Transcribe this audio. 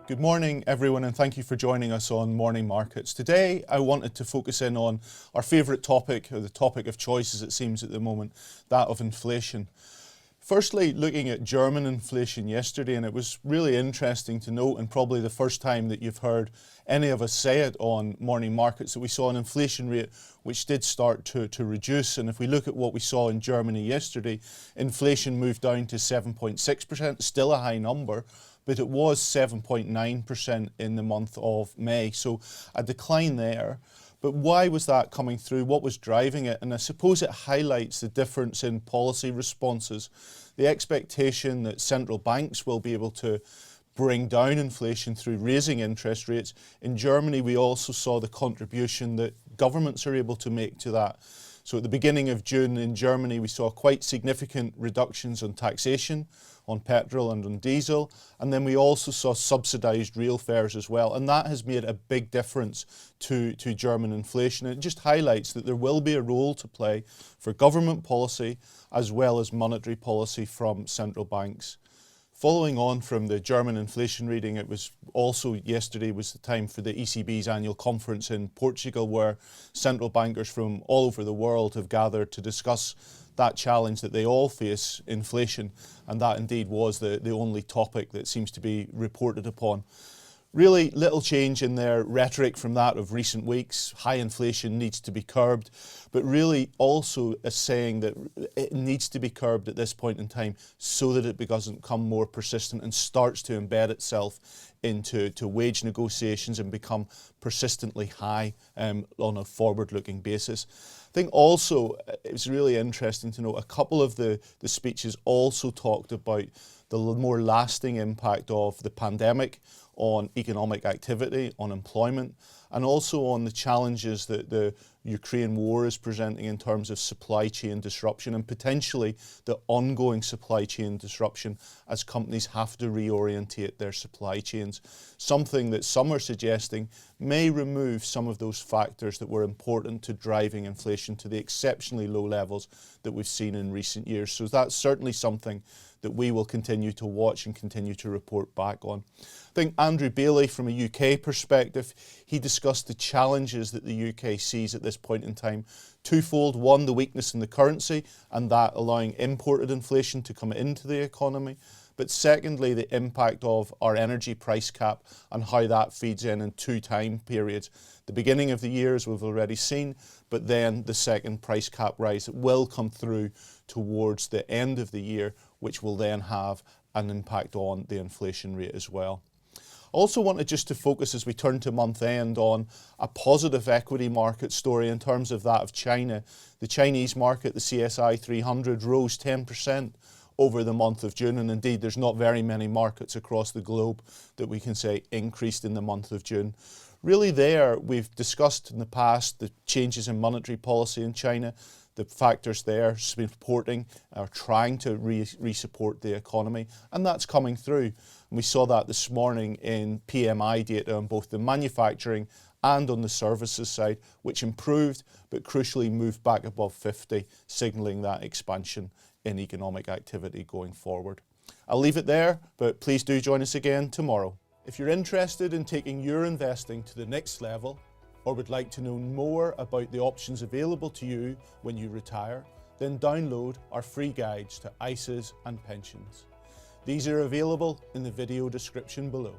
Good morning, everyone, and thank you for joining us on Morning Markets. Today, I wanted to focus in on our favourite topic, or the topic of choice as it seems at the moment, that of inflation. Firstly, looking at German inflation yesterday, and it was really interesting to note, and probably the first time that you've heard any of us say it on Morning Markets, that we saw an inflation rate which did start to reduce. And if we look at what we saw in Germany yesterday, inflation moved down to 7.6%, still a high number, but it was 7.9% in the month of May. So a decline there. But why was that coming through? What was driving it? And I suppose it highlights the difference in policy responses. The expectation that central banks will be able to bring down inflation through raising interest rates. In Germany, we also saw the contribution that governments are able to make to that. So at the beginning of June in Germany, we saw quite significant reductions on taxation, on petrol and on diesel, and then we also saw subsidised rail fares as well, and that has made a big difference to German inflation. It just highlights that there will be a role to play for government policy as well as monetary policy from central banks. Following on from the German inflation reading, it was also yesterday was the time for the ECB's annual conference in Portugal, where central bankers from all over the world have gathered to discuss that challenge that they all face, inflation, and that indeed was the only topic that seems to be reported upon. Really little change in their rhetoric from that of recent weeks. High inflation needs to be curbed, but really also a saying that it needs to be curbed at this point in time so that it doesn't become more persistent and starts to embed itself into wage negotiations and become persistently high on a forward-looking basis. I think also it was really interesting to note a couple of the speeches also talked about the more lasting impact of the pandemic on economic activity, on employment, and also on the challenges that the Ukraine war is presenting in terms of supply chain disruption and potentially the ongoing supply chain disruption as companies have to reorientate their supply chains. Something that some are suggesting may remove some of those factors that were important to driving inflation to the exceptionally low levels that we've seen in recent years. So that's certainly something that we will continue to watch and continue to report back on. I think Andrew Bailey, from a UK perspective, he discussed the challenges that the UK sees at this point in time. Twofold: one, the weakness in the currency and that allowing imported inflation to come into the economy. But secondly, the impact of our energy price cap and how that feeds in two time periods. The beginning of the year, as we've already seen, but then the second price cap rise that will come through towards the end of the year, which will then have an impact on the inflation rate as well. I also wanted just to focus as we turn to month end on a positive equity market story in terms of that of China. The Chinese market, the CSI 300, rose 10% over the month of June, and indeed there's not very many markets across the globe that we can say increased in the month of June. Really there, we've discussed in the past the changes in monetary policy in China, the factors there supporting or trying to re-support the economy, and that's coming through. And we saw that this morning in PMI data on both the manufacturing and on the services side, which improved but crucially moved back above 50, signalling that expansion in economic activity going forward. I'll leave it there, but please do join us again tomorrow. If you're interested in taking your investing to the next level, or would like to know more about the options available to you when you retire, then download our free guides to ISAs and pensions. These are available in the video description below.